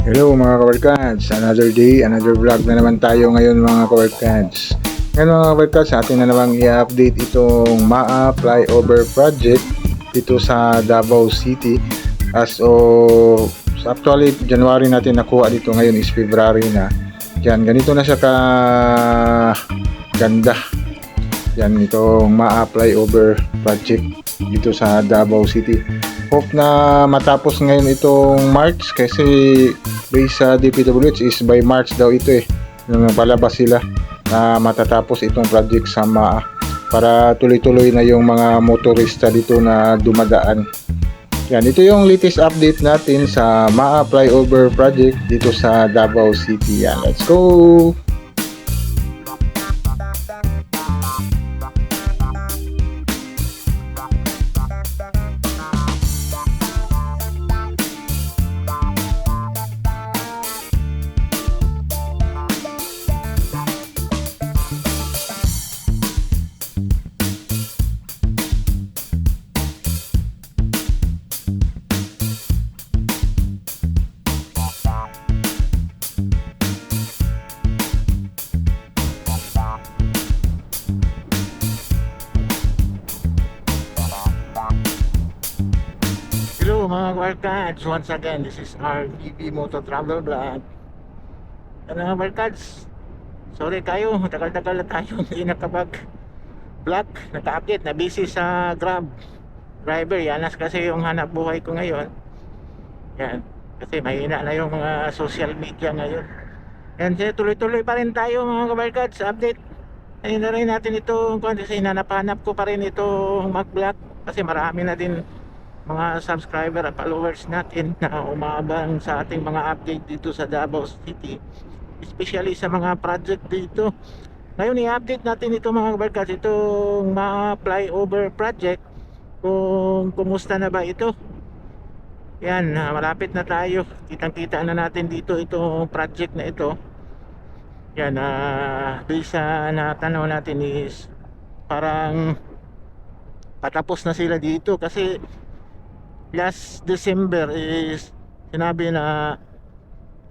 Hello mga kabarkads, another day, another vlog na naman tayo ngayon mga kabarkads. Ngayon mga kabarkads, atin na namang i-update itong MAA Flyover Project dito sa Davao City. Actually January natin nakuha dito, ngayon is February na. Yan, ganito na siya ka ganda. Yan, itong MAA Flyover Project dito sa Davao City. Hope na matapos ngayon itong March, kasi based sa DPWH is by March daw ito nung palabas sila na matatapos itong project sa MAA, para tuloy-tuloy na yung mga motorista dito na dumadaan. Yan, ito yung latest update natin sa MAA Flyover Project dito sa Davao City. Yan, let's go! Hello mga kabarkads, once again this is our EV Moto Travel Vlog. Ano mga kabarkads, sorry kayo, tagal-tagal na tayo hindi nakapag vlog, naka-update, na busy sa Grab driver. Yanas kasi yung hanap buhay ko ngayon. Yan, kasi mahina na yung mga social media ngayon. Yan, tuloy-tuloy pa rin tayo mga kabarkads, update. Ayun na rin natin ito, kasi hinanap-hanap ko pa rin ito mag-vlog, kasi marami na din mga subscriber at followers natin na umabang sa ating mga update dito sa Davao City, especially sa mga project dito. Ngayon i-update natin ito mga kabarkas, itong mga flyover project, kung kumusta na ba ito. Yan, malapit na tayo, kitang-kita na natin dito itong project na ito. Yan, based sa natanaw natin is parang patapos na sila dito, kasi last December is sinabi na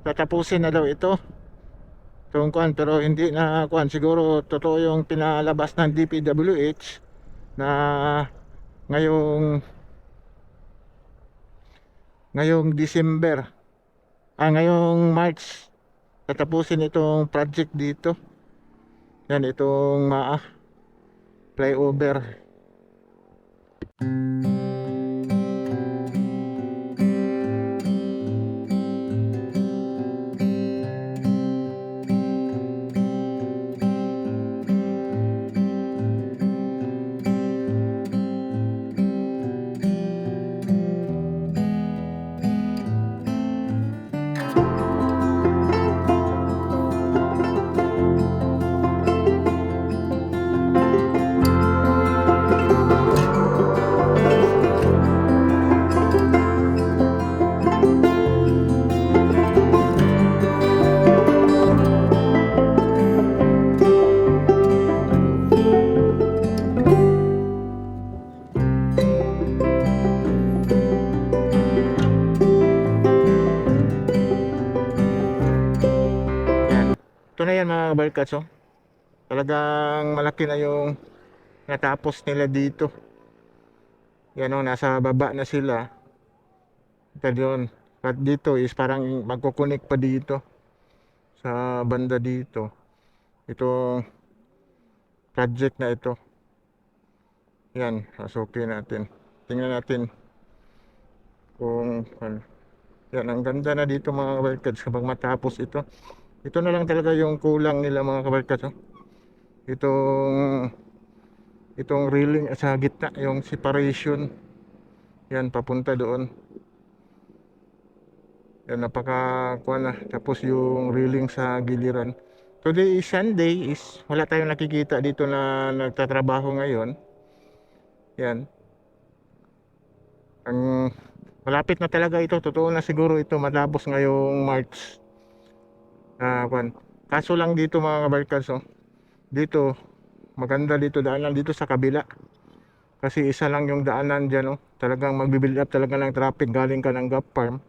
tatapusin na daw ito itong kuan, pero hindi na kuan. Siguro totoo yung pinalabas ng DPWH na ngayong December, ngayong March tatapusin itong project dito. Yan, itong MAA flyover. Ito na yan mga kabarkats, talagang malaki na yung natapos nila dito. Yan, nasa baba na sila. Ito doon. At dito is parang magkukunik pa dito sa banda dito. Ito project na ito. Yan, pasukin natin. Tingnan natin kung yan, ang ganda na dito mga kabarkats kapag matapos ito. Ito na lang talaga yung kulang nila mga kabarkats. Itong railing sa gitna, yung separation. Yan, papunta doon. Yan, napaka na. Tapos yung railing sa giliran. Today is Sunday, is wala tayong nakikita dito na nagtatrabaho ngayon. Yan. Ang malapit na talaga ito. Totoo na siguro ito matapos ngayong March. Kaso lang dito mga kabarkas, dito maganda dito daanan dito sa kabila, kasi isa lang yung daanan dyan, talagang magbibuild up talaga ng traffic galing ka ng Gap Farm.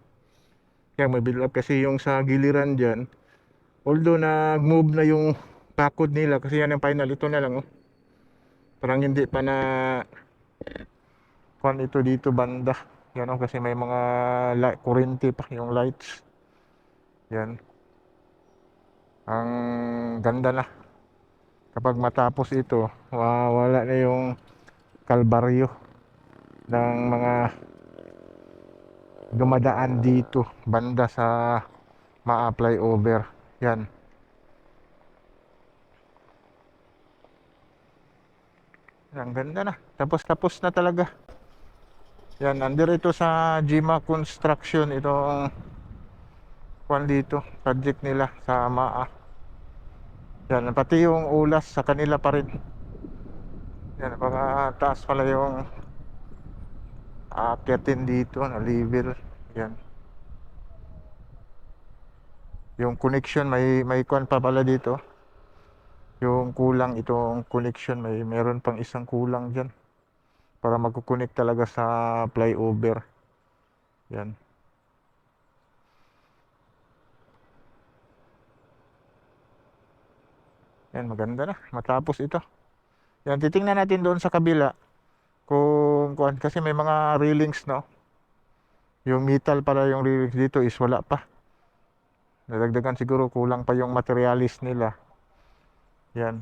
Kaya may build up kasi yung sa giliran dyan. Although nag-move na yung bakod nila kasi yan ang final. Ito na lang oh. Parang hindi pa na kuan ito dito banda. Yan oh, kasi may mga light, kurente pa yung lights. Yan. Ang ganda na. Kapag matapos ito, wala na yung kalbaryo ng mga dumadaan dito banda sa ma-apply over. Yan. Ang ganda na. Tapos na talaga. Yan, under ito sa Jima Construction itong kwan dito, project nila sa MAA. Yan, pati yung ulas sa kanila pa rin. Yan, baka taas pala yung aakyatin dito na level. Yan. Yung connection may kwan pa pala dito. Yung kulang itong connection, meron pang isang kulang diyan para magko-connect talaga sa flyover. Yan. Yan, maganda na. Matapos ito. Yan, titingnan natin doon sa kabila kung kuan kasi may mga railings no. Yung metal para yung railings dito is wala pa. Nadagdagan siguro, kulang pa yung materialis nila. Yan.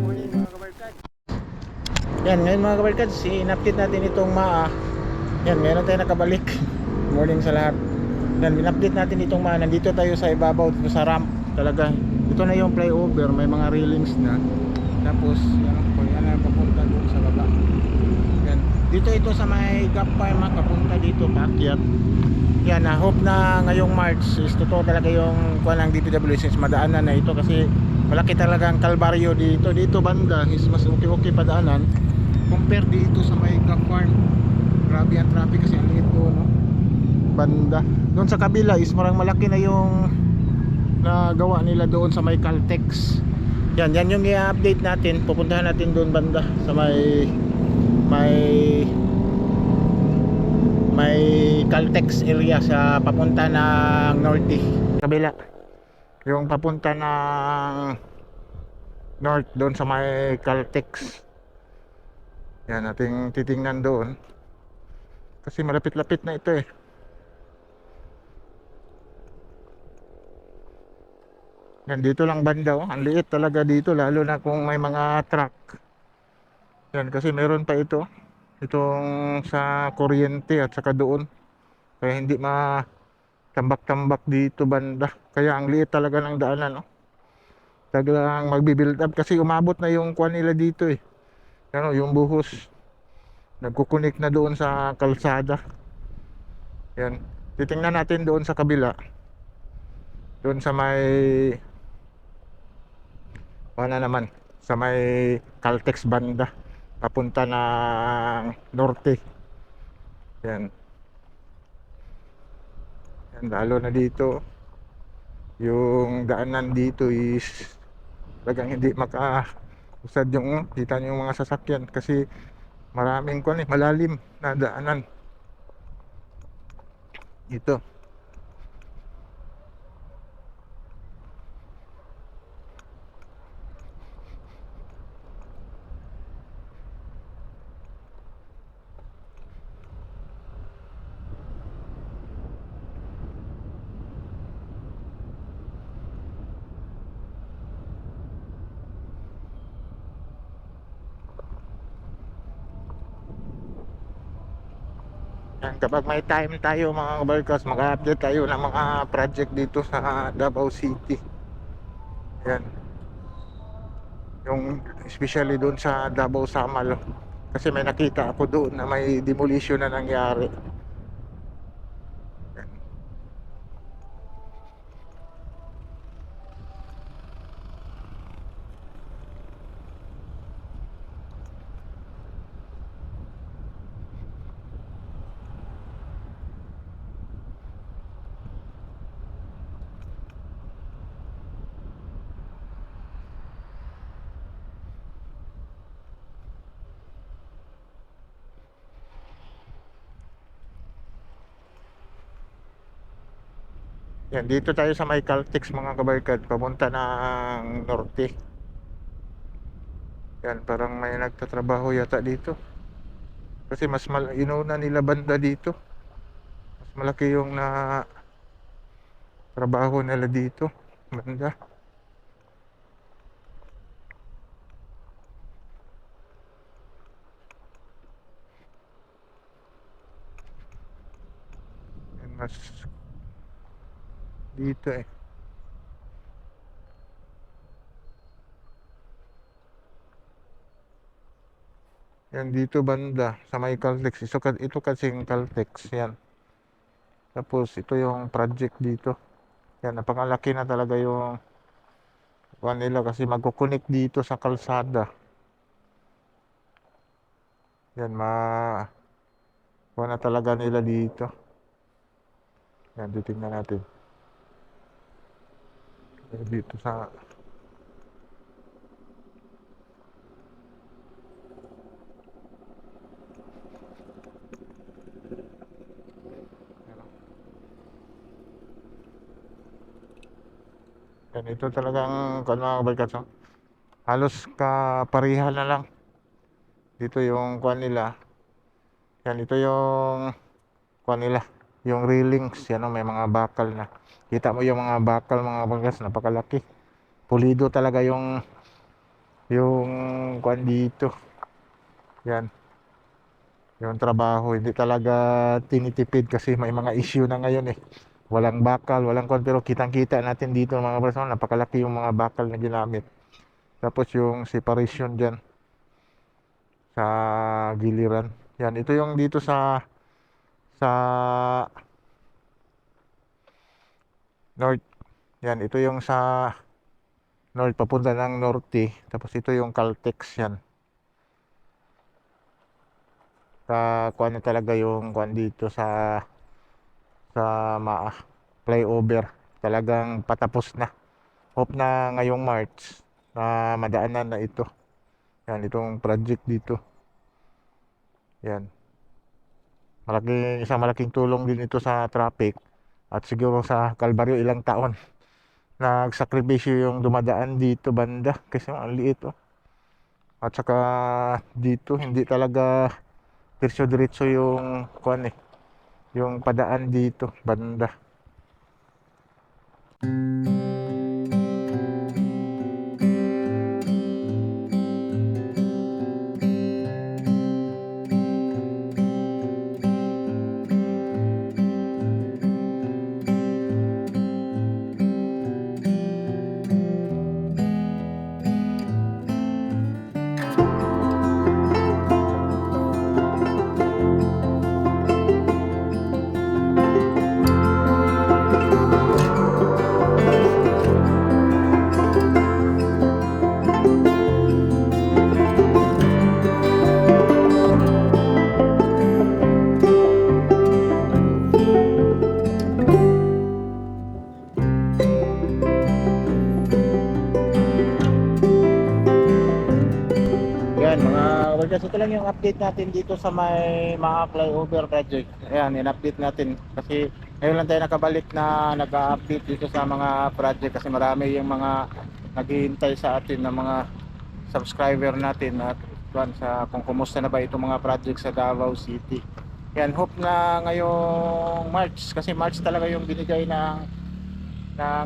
Morning mga kabarkad. Yan, ngayon mga kabarkad, in-update natin itong MAA. Yan, meron tayo nakabalik. Morning sa lahat. Yan, in-update natin itong MAA. Nandito tayo sa ibabaw, dito sa ramp. Talaga, ito na yung flyover, may mga railings na. Tapos, yan na papunta doon sa baba. Yan, dito ito sa may gap farm, papunta dito, paakyat. Yan, hope na ngayong March is totoo talaga yung kuha ng DPWH since madaanan na ito kasi malaki talaga ang kalbaryo dito banda is mas okay padaanan compare dito sa may gap farm. Grabe ang traffic kasi ang liit doon no? Banda doon sa kabila is marang malaki na yung nagawa nila doon sa may Caltex. Yan yung i-update natin, pupuntahan natin doon banda sa may Caltex area sa papunta ng Norte. Kabila yung papunta ng North doon sa may Caltex. Yan, ating titingnan doon kasi malapit-lapit na ito eh. Yan, dito lang banda oh. Ang liit talaga dito lalo na kung may mga truck. Yan, kasi meron pa itong sa kuryente at saka doon. Kaya hindi tambak-tambak dito banda. Kaya ang liit talaga ng daanan no. Talagang magbi-build up kasi umabot na yung kuan nila dito eh. Ano, yung buhos. Nagkukunik na doon sa kalsada. Yan. Titingnan natin doon sa kabila. Doon sa may naman sa may Caltex banda papunta ng Norte. Yan. Yan, lalo na dito yung daanan dito is talagang hindi makausad yung kita nyo yung mga sasakyan kasi maraming malalim na daanan ito. Yan, kapag may time tayo mga kabarkas, mag-update tayo ng mga project dito sa Davao City. Yan. Yung especially doon sa Davao Samal. Kasi may nakita ako doon na may demolition na nangyari. Yan. Yan, dito tayo sa may Caltex mga kabarkad, papunta ng norte. Yan, parang may nagtatrabaho yata dito. Kasi inuna nila banda dito. Mas malaki yung na trabaho nila dito, banda. Yan, mas dito eh. Yan dito banda sa may Caltex. Ito kasing Caltex yan. Tapos ito yung project dito. Yan, napakalaki na talaga yung kuha nila kasi magkukunik dito sa kalsada. Yan, kuha na talaga nila dito. Yan, titingnan natin. Yan, dito sa yan, ito talagang mga kabarkada. Halos kaparihan na lang. Dito yung kuha nila. Yan, ito yung kuha nila. Yung railings, yan may mga bakal na. Kita mo yung mga bakal mga bagas, napakalaki. Pulido talaga yung kuha dito. Yan. Yung trabaho, hindi talaga tinitipid kasi may mga issue na ngayon eh. Walang bakal, walang kuha, pero kitang-kita natin dito mga bagas, napakalaki yung mga bakal na ginamit. Tapos yung separation dyan sa giliran. Yan, ito yung dito sa north. Yan, ito yung sa north papunta ng norte. Tapos ito yung Caltex yan. Kuan na talaga yung kuan dito sa flyover. Talagang patapos na. Hope na ngayong March na madaanan na ito. Yan, itong project dito. Yan. Isang malaking tulong din ito sa traffic at siguro sa Kalbaryo ilang taon nagsakripisyo yung dumadaan dito banda kasi ang liit oh. At saka dito hindi talaga diretso yung kuan eh, yung padaan dito banda. Yan mga kabarkas, ito lang yung update natin dito sa may mga flyover project. Ayan, in-update natin kasi ngayon lang tayo nakabalik na nag-update dito sa mga project kasi marami yung mga naghihintay sa atin na mga subscriber natin at kung kumusta na ba itong mga project sa Davao City. Yan, hope na ngayong March kasi March talaga yung binigay ng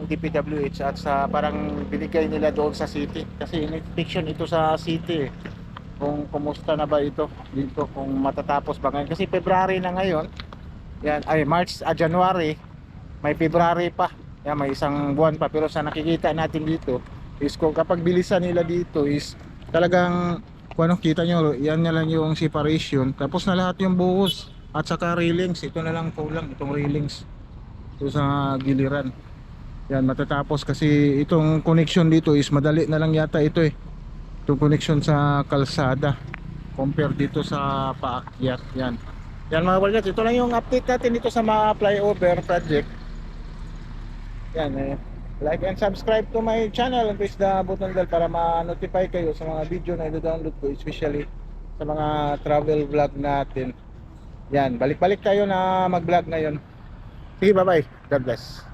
DPWH at sa parang binigay nila doon sa city kasi inspection ito sa city kung kumusta na ba ito dito, kung matatapos ba ngayon kasi February na ngayon. Yan, ay March, January, may February pa. Yan, may isang buwan pa pero sa nakikita natin dito is kung kapag bilisan nila dito is talagang kung ano kita nyo, yan na lang yung separation tapos na lahat yung buhos at saka railings, ito na lang kulang itong railings ito sa giliran. Yan, matatapos kasi itong connection dito is madali na lang yata ito eh, itong connection sa kalsada compare dito sa paakyat. Yan mga barkas, ito lang yung update natin dito sa mga flyover project. Yan like and subscribe to my channel and press the button bell para ma-notify kayo sa mga video na i-download ko, especially sa mga travel vlog natin. Yan, balik-balik tayo na mag-vlog ngayon. Sige, bye bye, God bless.